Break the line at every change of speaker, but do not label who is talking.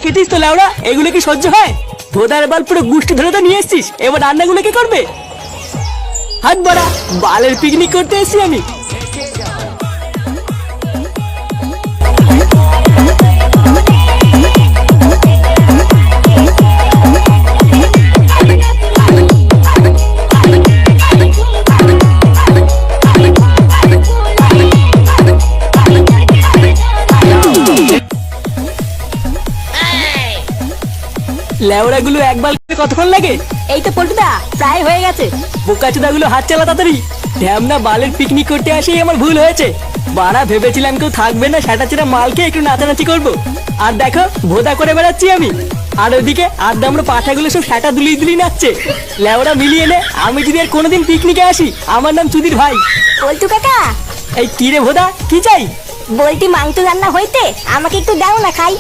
দেখেছিস তো লাউড়া, এগুলো কি সহ্য হয়? ভোদার বাল পুরো গুষ্টি ধরে তো নিয়ে এসছিস, এবার রান্নাগুলো কে করবে? হাত বাড়া, বালের পিকনিক করতে এসছি আমি। লেওড়া গুলো একবার কতক্ষণ লাগে?
এই তো পল্টুদা, প্রায় হয়ে গেছে।
বোকাচোদা গুলো হাত চালা তাড়াতাড়ি। ঢ্যামনা বালের পিকনিক করতে আসেই আমার ভুল হয়েছে। বাড়া ভেবেছিলাম কেউ থাকবে না, সেটা মালকে একটু নাচানাচি করবো, আর দেখো ভোদা করে বেড়াচ্ছি আমি। আর ওদিকে আড্ডা আমরা পাঠাগুলো সব সেটা দুলি নাচছে। লেওড়া মিলিয়ে নে, আমি যদি আর কোনোদিন পিকনিকে আসি, আমার নাম চুদির ভাই।
পল্টু কাকা,
এই কি রে ভোদা, কি চাই?
বলটি মাংস রান্না হইতে আমাকে একটু দাও না খাই।